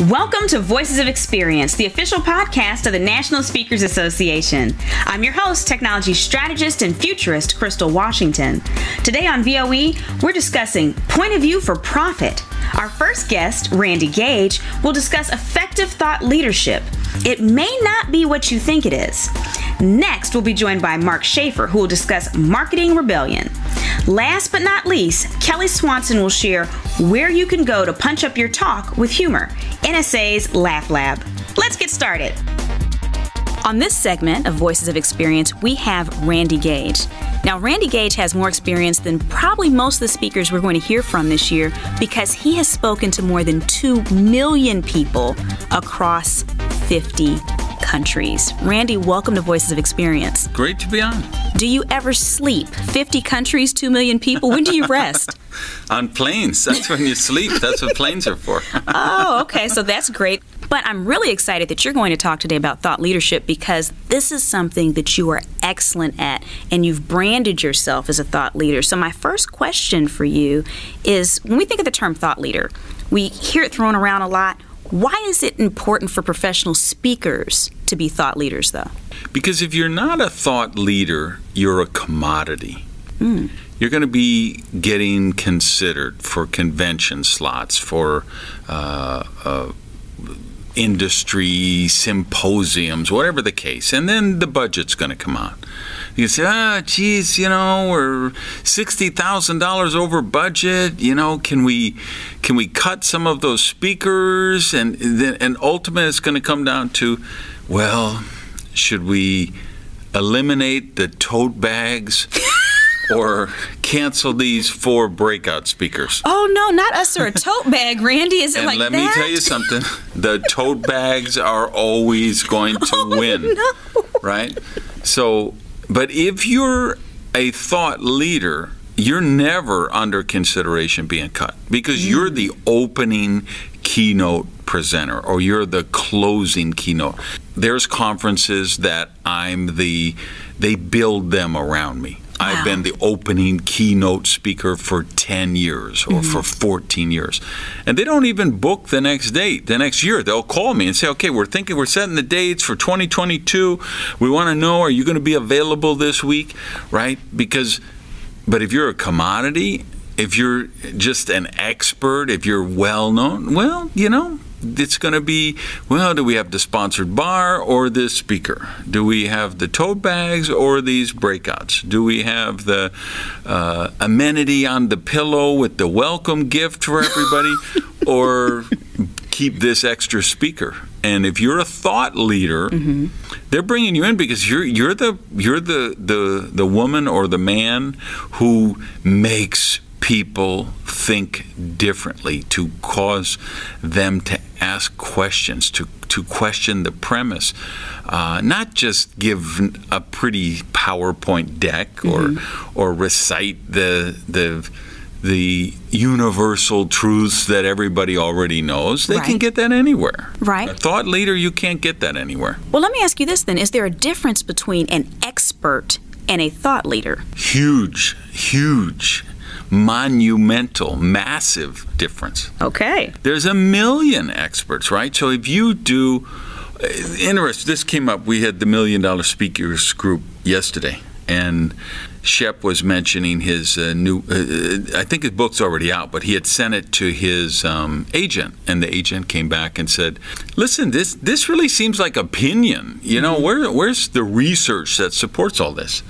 Welcome to Voices of Experience, the official podcast of the National Speakers Association. I'm your host, technology strategist and futurist, Crystal Washington. Today on VOE, we're discussing Point of View for Profit. Our first guest, Randy Gage, will discuss effective thought leadership. It may not be what you think it is. Next, we'll be joined by Mark Schaefer, who will discuss marketing rebellion. Last but not least, Kelly Swanson will share where you can go to punch up your talk with humor, NSA's Laugh Lab. Let's get started. On this segment of Voices of Experience, we have Randy Gage. Now, Randy Gage has more experience than probably most of the speakers we're going to hear from this year because he has spoken to more than 2 million people across 50 countries. Randy, welcome to Voices of Experience. Great to be on. Do you ever sleep? 50 countries, 2 million people. When do you rest? On planes. That's when you sleep. That's what planes are for. Oh, okay. So that's great. But I'm really excited that you're going to talk today about thought leadership because this is something that you are excellent at and you've branded yourself as a thought leader. So my first question for you is, when we think of the term thought leader, we hear it thrown around a lot. Why is it important for professional speakers to be thought leaders, though? Because if you're not a thought leader, you're a commodity. You're going to be getting considered for convention slots, for industry symposiums, whatever the case. And then the budget's going to come on. You say, geez, we're $60,000 over budget. Can we cut some of those speakers? And ultimately, it's going to come down to, well, should we eliminate the tote bags or cancel these 4 breakout speakers? Oh, no, not us or a tote bag, Randy. Is it and like that? And let me tell you something. The tote bags are always going to win, right? So, but if you're a thought leader, you're never under consideration being cut because you're the opening keynote presenter or you're the closing keynote. There's conferences that they build them around me. Wow. I've been the opening keynote speaker for 10 years or for 14 years. And they don't even book the next date, the next year. They'll call me and say, okay, we're setting the dates for 2022. We want to know, are you going to be available this week, right? But if you're a commodity, if you're just an expert, if you're well-known, well, it's going to be, do we have the sponsored bar or this speaker? Do we have the tote bags or these breakouts? Do we have the amenity on the pillow with the welcome gift for everybody? Or keep this extra speaker? And if you're a thought leader, they're bringing you in because you're the woman or the man who makes people think differently, to cause them to ask questions, to question the premise, not just give a pretty PowerPoint deck or recite the universal truths that everybody already knows. They can get that anywhere. Right. A thought leader, you can't get that anywhere. Well, let me ask you this then. Is there a difference between an expert and a thought leader? Huge, monumental, massive difference. Okay. There's 1 million experts, right? So if you do, this came up, we had the $1 Million Speakers group yesterday, and Shep was mentioning his new, I think his book's already out, but he had sent it to his agent, and the agent came back and said, listen, this really seems like opinion. Where's the research that supports all this?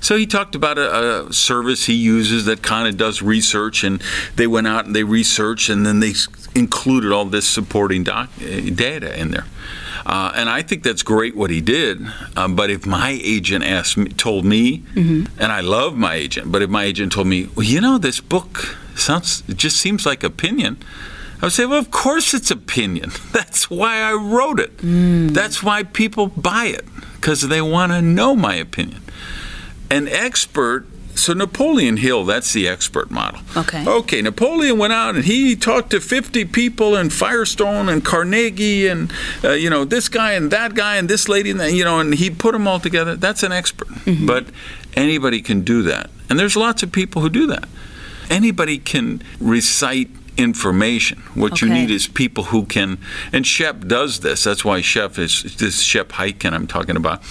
So he talked about a service he uses that kind of does research, and they went out and they researched, and then they included all this supporting data in there. And I think that's great what he did. But if my agent told me, and I love my agent, but if my agent told me, well, this book it just seems like opinion, I would say, well, of course it's opinion. That's why I wrote it. That's why people buy it, because they want to know my opinion. An expert. So Napoleon Hill, that's the expert model. Okay, Napoleon went out and he talked to 50 people in Firestone and Carnegie and, this guy and that guy and this lady, and and he put them all together. That's an expert. But anybody can do that. And there's lots of people who do that. Anybody can recite information. What you need is people who can, and Shep does this. That's why Shep is, this Shep Hyken I'm talking about,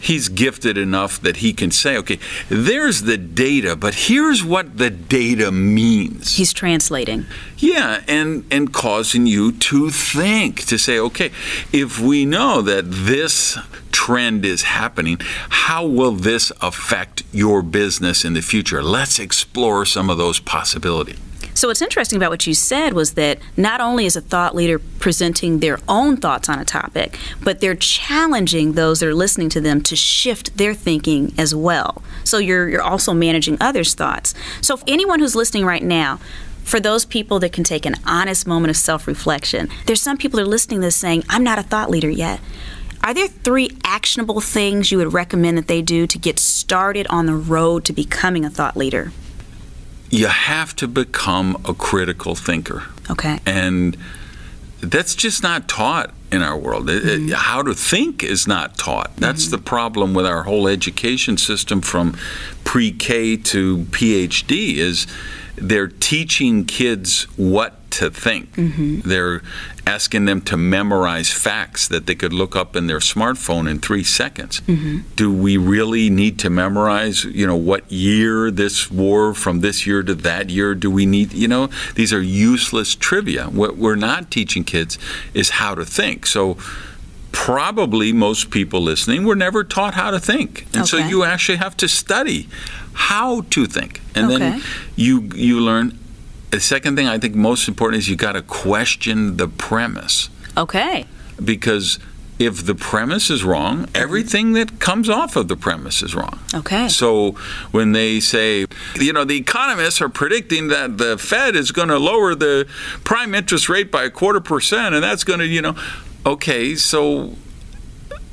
he's gifted enough that he can say, okay, there's the data, but here's what the data means. He's translating. Yeah, and causing you to think, to say, okay, if we know that this trend is happening, how will this affect your business in the future? Let's explore some of those possibilities. So what's interesting about what you said was that not only is a thought leader presenting their own thoughts on a topic, but they're challenging those that are listening to them to shift their thinking as well. So you're also managing others' thoughts. So if anyone who's listening right now, for those people that can take an honest moment of self-reflection, there's some people that are listening to this saying, I'm not a thought leader yet. Are there 3 actionable things you would recommend that they do to get started on the road to becoming a thought leader? You have to become a critical thinker. Okay. And that's just not taught in our world. How to think is not taught. That's the problem with our whole education system from pre-K to PhD is they're teaching kids what to think. They're asking them to memorize facts that they could look up in their smartphone in 3 seconds. Do we really need to memorize, what year this war from this year to that year? Do we need, these are useless trivia. What we're not teaching kids is how to think. So probably most people listening were never taught how to think. And so you actually have to study how to think. And then you learn. The second thing I think most important is you got to question the premise. Okay. Because if the premise is wrong, everything that comes off of the premise is wrong. Okay. So when they say, the economists are predicting that the Fed is going to lower the prime interest rate by 0.25%, and that's going to, okay, so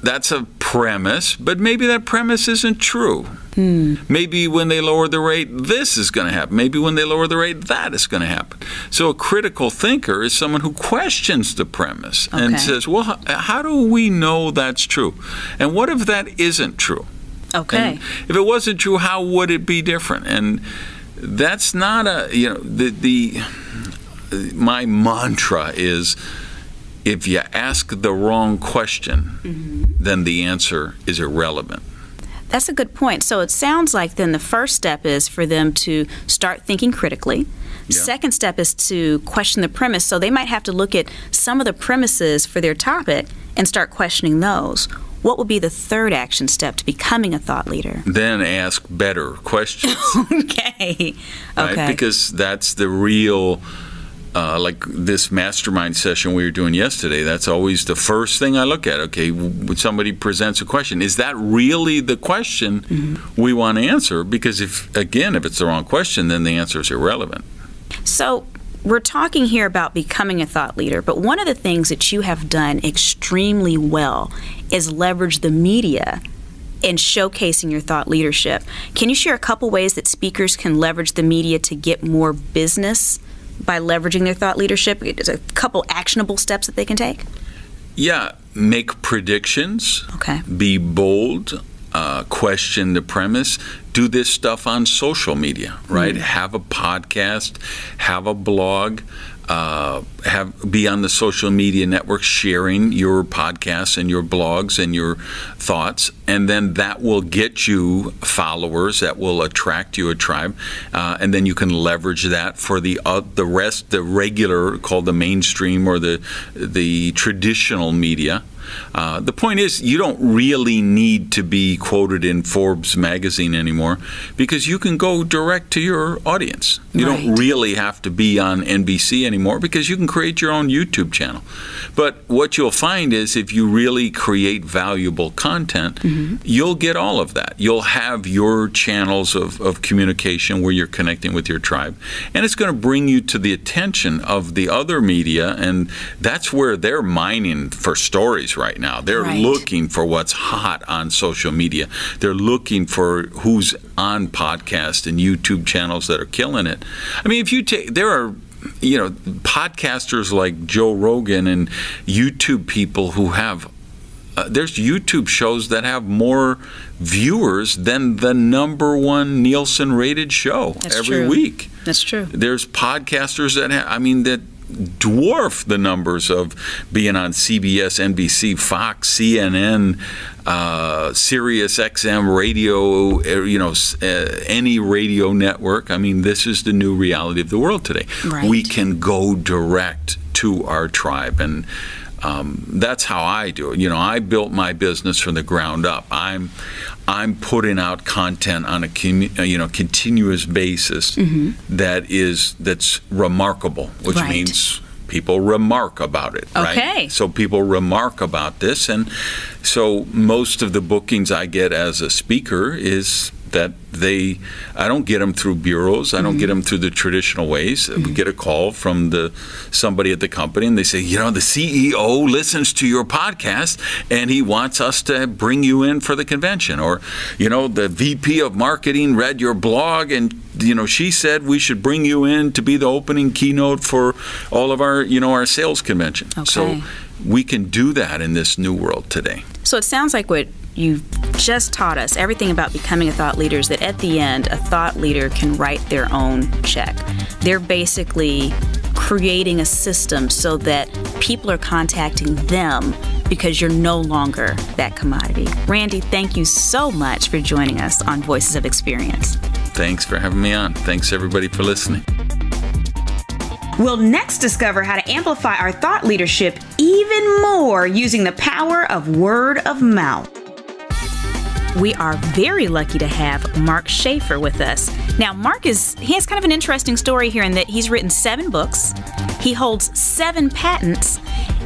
that's a premise, but maybe that premise isn't true. Maybe when they lower the rate, this is going to happen. Maybe when they lower the rate, that is going to happen. So a critical thinker is someone who questions the premise and says, well, how do we know that's true? And what if that isn't true? Okay. And if it wasn't true, how would it be different? And that's not my mantra is, if you ask the wrong question, then the answer is irrelevant. That's a good point. So it sounds like then the first step is for them to start thinking critically. Yeah. Second step is to question the premise. So they might have to look at some of the premises for their topic and start questioning those. What would be the third action step to becoming a thought leader? Then ask better questions. Okay. Right? Because that's the real... like this mastermind session we were doing yesterday, that's always the first thing I look at. Okay, when somebody presents a question, is that really the question we want to answer? Because if it's the wrong question, then the answer is irrelevant. So we're talking here about becoming a thought leader, but one of the things that you have done extremely well is leverage the media in showcasing your thought leadership. Can you share a couple ways that speakers can leverage the media to get more business by leveraging their thought leadership? There's a couple actionable steps that they can take. Yeah, make predictions. Okay. Be bold. Question the premise. Do this stuff on social media, right? Have a podcast. Have a blog. Be on the social media network sharing your podcasts and your blogs and your thoughts, and then that will get you followers, that will attract you a tribe, and then you can leverage that for the rest, the regular, called the mainstream or the traditional media. The point is, you don't really need to be quoted in Forbes magazine anymore, because you can go direct to your audience. You don't really have to be on NBC anymore, because you can create your own YouTube channel. But what you'll find is, if you really create valuable content, you'll get all of that. You'll have your channels of communication where you're connecting with your tribe, and it's going to bring you to the attention of the other media, and that's where they're mining for stories right now. They're looking for what's hot on social media. They're looking for who's on podcast and YouTube channels that are killing it. I mean, if you take, there are, podcasters like Joe Rogan and YouTube people who have there's YouTube shows that have more viewers than the #1 Nielsen rated show every week. That's true. There's podcasters that that dwarf the numbers of being on CBS, NBC, Fox, CNN, Sirius XM radio, any radio network. This is the new reality of the world today. Right. We can go direct to our tribe, and that's how I do it. I built my business from the ground up. I'm putting out content on a continuous basis that's remarkable, which means people remark about it. Okay. Right? So people remark about this, and so most of the bookings I get as a speaker is that I don't get them through bureaus. I don't get them through the traditional ways. We get a call from somebody at the company, and they say, the CEO listens to your podcast, and he wants us to bring you in for the convention. Or, the VP of marketing read your blog, and, she said we should bring you in to be the opening keynote for all of our, our sales convention. Okay. So we can do that in this new world today. So it sounds like what you've just taught us, everything about becoming a thought leader, is that at the end, a thought leader can write their own check. They're basically creating a system so that people are contacting them because you're no longer that commodity. Randy, thank you so much for joining us on Voices of Experience. Thanks for having me on. Thanks, everybody, for listening. We'll next discover how to amplify our thought leadership even more using the power of word of mouth. We are very lucky to have Mark Schaefer with us. Now, Mark has kind of an interesting story here in that he's written 7 books. He holds 7 patents.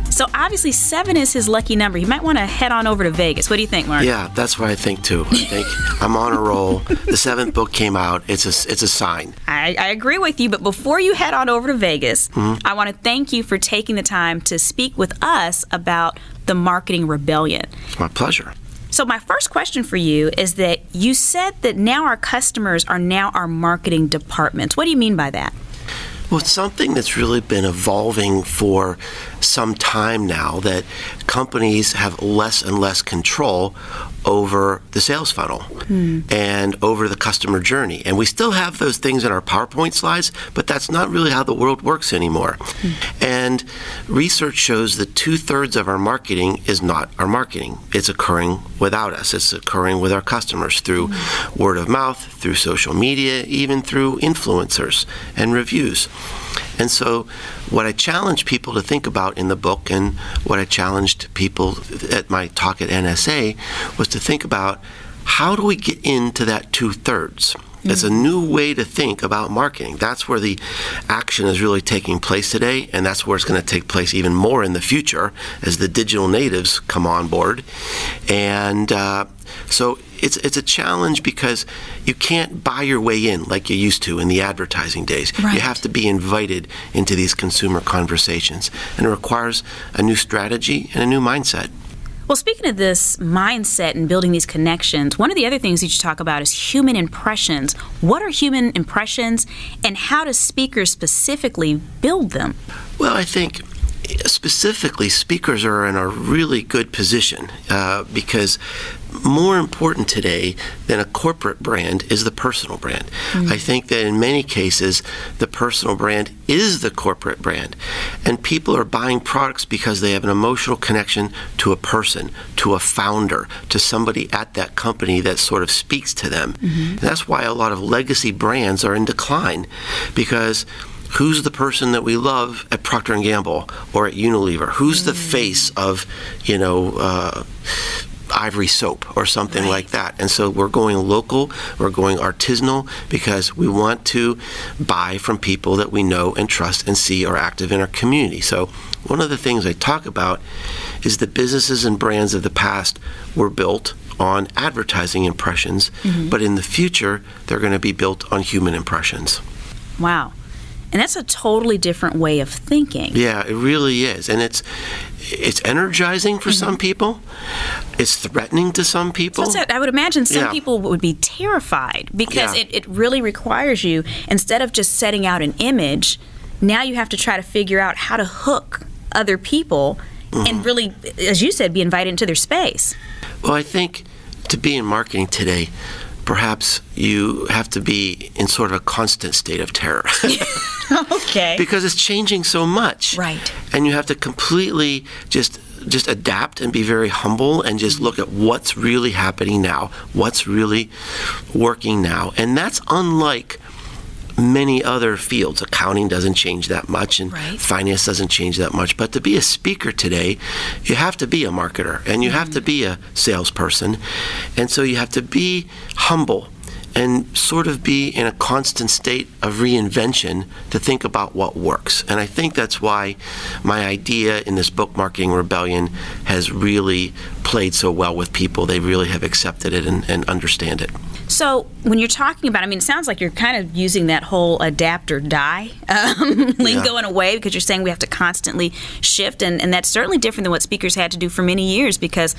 So obviously 7 is his lucky number. You might want to head on over to Vegas. What do you think, Mark? Yeah, that's what I think too. I think I'm on a roll. The 7th book came out. It's a sign. I agree with you, but before you head on over to Vegas, I want to thank you for taking the time to speak with us about the marketing rebellion. It's my pleasure. So my first question for you is that you said that now our customers are now our marketing departments. What do you mean by that? Well, it's something that's really been evolving for some time now, that companies have less and less control over the sales funnel and over the customer journey. And we still have those things in our PowerPoint slides, but that's not really how the world works anymore. And research shows that 2/3 of our marketing is not our marketing. It's occurring without us. It's occurring with our customers through word of mouth, through social media, even through influencers and reviews. And so what I challenge people to think about in the book, and what I challenged people at my talk at NSA, was to think about, how do we get into that 2/3? It's a new way to think about marketing. That's where the action is really taking place today, and that's where it's going to take place even more in the future as the digital natives come on board. And so it's a challenge, because you can't buy your way in like you used to in the advertising days. Right. You have to be invited into these consumer conversations, and it requires a new strategy and a new mindset. Well, speaking of this mindset and building these connections, one of the other things that you talk about is human impressions. What are human impressions, and how do speakers specifically build them? Well, I think specifically speakers are in a really good position because more important today than a corporate brand is the personal brand. I think that in many cases, the personal brand is the corporate brand. And people are buying products because they have an emotional connection to a person, to a founder, to somebody at that company that sort of speaks to them. And that's why a lot of legacy brands are in decline, because who's the person that we love at Procter & Gamble or at Unilever? Who's the face of, Ivory Soap or something like that? And so we're going local, we're going artisanal, because we want to buy from people that we know and trust and see are active in our community. So one of the things I talk about is that businesses and brands of the past were built on advertising impressions, but in the future, they're going to be built on human impressions. Wow. And that's a totally different way of thinking. Yeah, it really is. And it's energizing for some people. It's threatening to some people. So I would imagine some people would be terrified, because it really requires you, instead of just setting out an image, now you have to try to figure out how to hook other people and really, as you said, be invited into their space. Well, I think to be in marketing today, perhaps you have to be in sort of a constant state of terror. Okay. Because it's changing so much. Right. And you have to completely just adapt and be very humble and just look at what's really happening now, what's really working now. And that's unlike many other fields. Accounting doesn't change that much, and finance doesn't change that much. But to be a speaker today, you have to be a marketer, and you have to be a salesperson. And so you have to be humble and sort of be in a constant state of reinvention to think about what works. And I think that's why my idea in this book, Marketing Rebellion, has really played so well with people. They really have accepted it and understand it. So when you're talking about, I mean, it sounds like you're kind of using that whole adapt or die lingo in a way, because you're saying we have to constantly shift, and that's certainly different than what speakers had to do for many years, because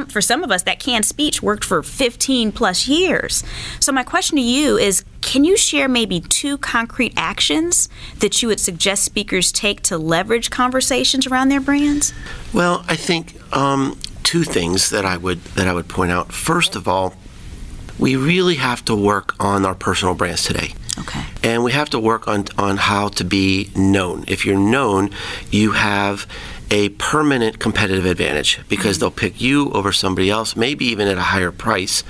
for some of us, that canned speech worked for 15 plus years. So my question to you is, can you share maybe 2 concrete actions that you would suggest speakers take to leverage conversations around their brands? Well, I think 2 things that I would point out. First of all, we really have to work on our personal brands today. Okay. And we have to work on how to be known. If you're known, you have a permanent competitive advantage, because they'll pick you over somebody else, maybe even at a higher price,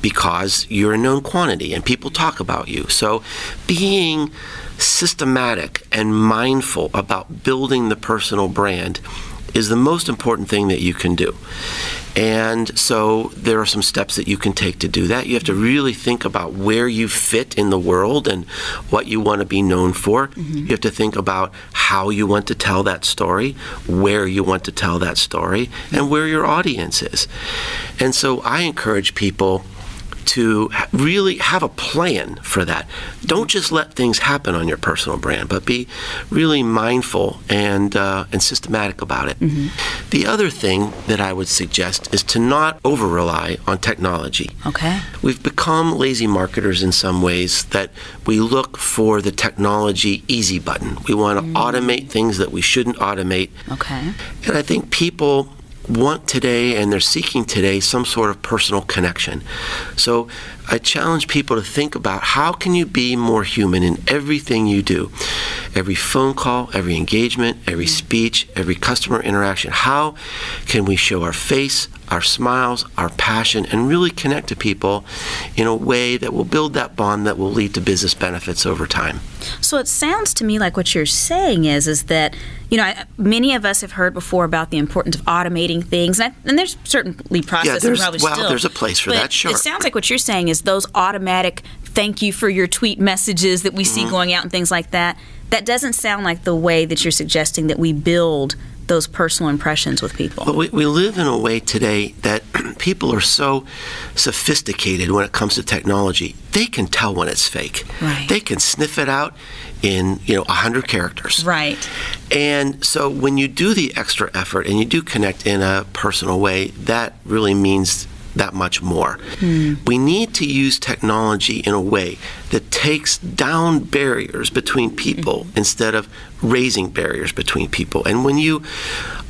because you're a known quantity and people talk about you. So being systematic and mindful about building the personal brand is the most important thing that you can do. And so there are some steps that you can take to do that. You have to really think about where you fit in the world and what you want to be known for. You have to think about how you want to tell that story, where you want to tell that story, and where your audience is. And so I encourage people to really have a plan for that. Don't just let things happen on your personal brand, but be really mindful and systematic about it. The other thing that I would suggest is to not over-rely on technology. Okay. We've become lazy marketers in some ways, that we look for the technology easy button. We want to automate things that we shouldn't automate. Okay. And I think people want today, and they're seeking today, some sort of personal connection. So I challenge people to think about, how can you be more human in everything you do? Every phone call, every engagement, every speech, every customer interaction. How can we show our face, our smiles, our passion, and really connect to people in a way that will build that bond that will lead to business benefits over time? So it sounds to me like what you're saying is that, you know, many of us have heard before about the importance of automating things, and there's certainly processes probably still. There's a place for that, sure. It sounds like what you're saying is those automatic thank you for your tweet messages that we see going out and things like that, that doesn't sound like the way that you're suggesting that we build those personal impressions with people. But we live in a way today that people are so sophisticated when it comes to technology. They can tell when it's fake. Right. They can sniff it out in 100 characters. Right. And so when you do the extra effort and you do connect in a personal way, that really means that much more. We need to use technology in a way that takes down barriers between people instead of raising barriers between people. And when you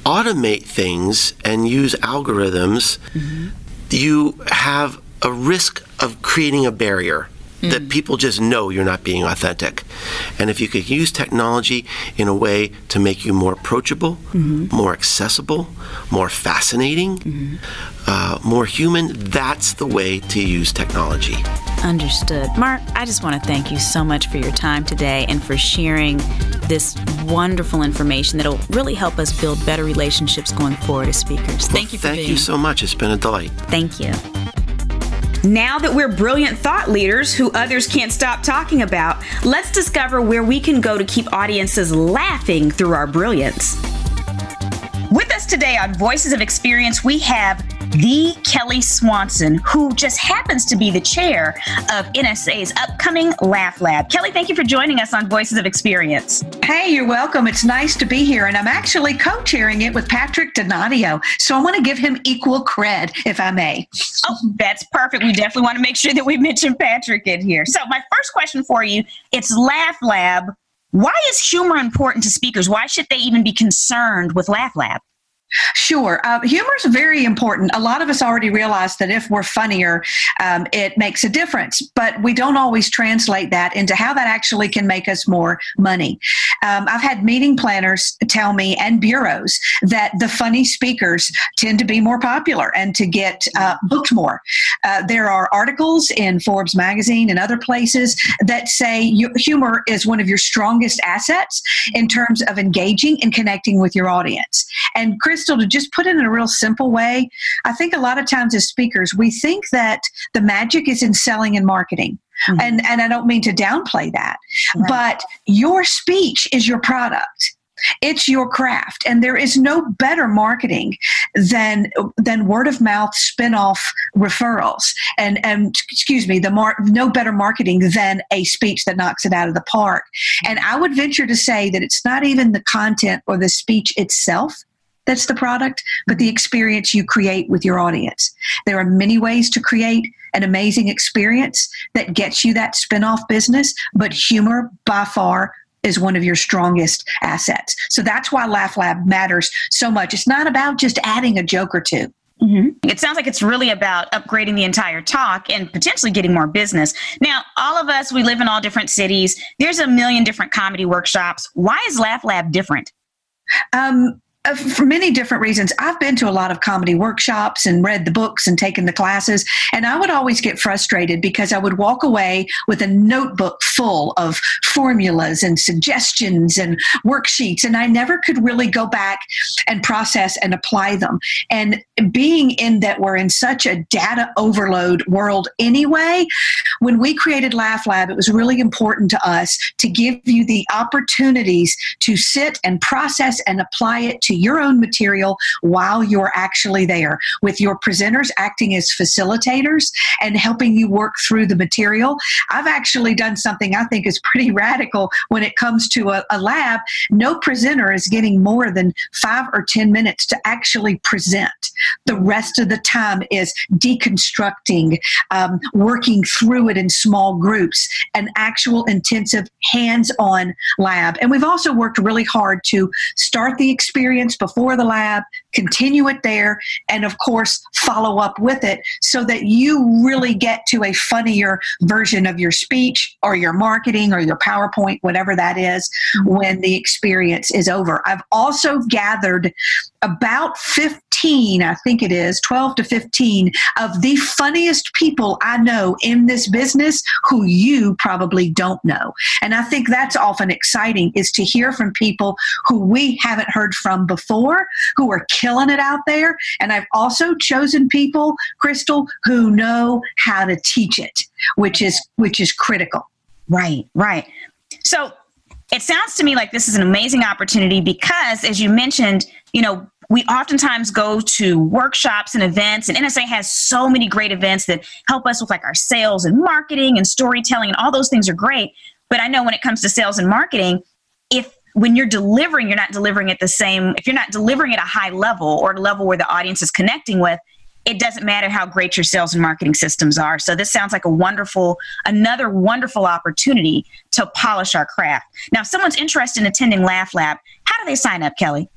automate things and use algorithms, you have a risk of creating a barrier that people just know you're not being authentic. And if you could use technology in a way to make you more approachable, more accessible, more fascinating, more human, that's the way to use technology. Understood. Mark, I just want to thank you so much for your time today and for sharing this wonderful information that will really help us build better relationships going forward as speakers. Thank you for being here. Thank you so much. It's been a delight. Thank you. Now that we're brilliant thought leaders who others can't stop talking about, let's discover where we can go to keep audiences laughing through our brilliance. With us today on Voices of Experience, we have the Kelly Swanson, who just happens to be the chair of NSA's upcoming Laugh Lab. Kelly, thank you for joining us on Voices of Experience. Hey, you're welcome. It's nice to be here, and I'm actually co-chairing it with Patrick Donadio, so I want to give him equal cred, if I may. Oh, that's perfect. We definitely want to make sure that we mention Patrick in here. So my first question for you, it's Laugh Lab. Why is humor important to speakers? Why should they even be concerned with Laugh Lab? Sure. Humor is very important. A lot of us already realize that if we're funnier, it makes a difference, but we don't always translate that into how that actually can make us more money. I've had meeting planners tell me, and bureaus, that the funny speakers tend to be more popular and to get booked more. There are articles in Forbes magazine and other places that say humor is one of your strongest assets in terms of engaging and connecting with your audience. And Crystal, to just put it in a real simple way, I think a lot of times as speakers, we think that the magic is in selling and marketing. Mm-hmm. And I don't mean to downplay that, right. But your speech is your product. It's your craft. And there is no better marketing than word of mouth spin-off referrals. And no better marketing than a speech that knocks it out of the park. And I would venture to say that it's not even the content or the speech itself that's the product, but the experience you create with your audience. There are many ways to create an amazing experience that gets you that spin-off business, but humor by far is one of your strongest assets. So that's why Laugh Lab matters so much. It's not about just adding a joke or two. Mm-hmm. It sounds like it's really about upgrading the entire talk and potentially getting more business. Now, all of us, we live in all different cities. There's a million different comedy workshops. Why is Laugh Lab different? For many different reasons. I've been to a lot of comedy workshops and read the books and taken the classes, and I would always get frustrated because I would walk away with a notebook full of formulas and suggestions and worksheets, and I never could really go back and process and apply them. And being in that we're in such a data overload world anyway, when we created Laugh Lab, it was really important to us to give you the opportunities to sit and process and apply it to your own material while you're actually there, with your presenters acting as facilitators and helping you work through the material. I've actually done something I think is pretty radical when it comes to a lab. No presenter is getting more than 5 or 10 minutes to actually present. The rest of the time is deconstructing, working through it in small groups, an actual intensive hands-on lab. And we've also worked really hard to start the experience before the lab, continue it there, and of course, follow up with it so that you really get to a funnier version of your speech or your marketing or your PowerPoint, whatever that is, when the experience is over. I've also gathered about 15, I think it is, 12 to 15 of the funniest people I know in this business who you probably don't know. And I think that's often exciting, is to hear from people who we haven't heard from before, who are killing it out there. And I've also chosen people, Crystal, who know how to teach it, which is critical. Right. So it sounds to me like this is an amazing opportunity because, as you mentioned, we oftentimes go to workshops and events, and NSA has so many great events that help us with like our sales and marketing and storytelling, and all those things are great. But I know when it comes to sales and marketing, when you're delivering, you're not delivering at if you're not delivering at a high level or at a level where the audience is connecting with, it doesn't matter how great your sales and marketing systems are. So this sounds like another wonderful opportunity to polish our craft. Now, if someone's interested in attending Laugh Lab, how do they sign up, Kelly?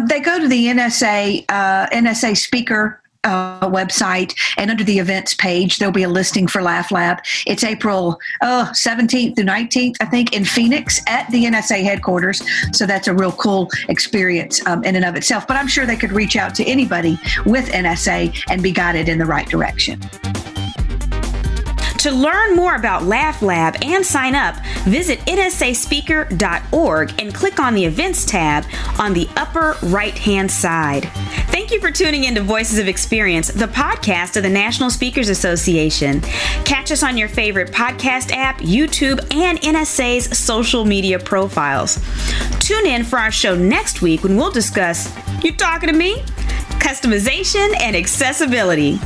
They go to the NSA speaker website, and under the events page, there'll be a listing for Laugh Lab. It's April 17th through 19th, I think, in Phoenix at the NSA headquarters. So that's a real cool experience in and of itself. But I'm sure they could reach out to anybody with NSA and be guided in the right direction. To learn more about Laugh Lab and sign up, visit nsaspeaker.org and click on the Events tab on the upper right-hand side. Thank you for tuning in to Voices of Experience, the podcast of the National Speakers Association. Catch us on your favorite podcast app, YouTube, and NSA's social media profiles. Tune in for our show next week when we'll discuss, you talking to me? Customization and accessibility.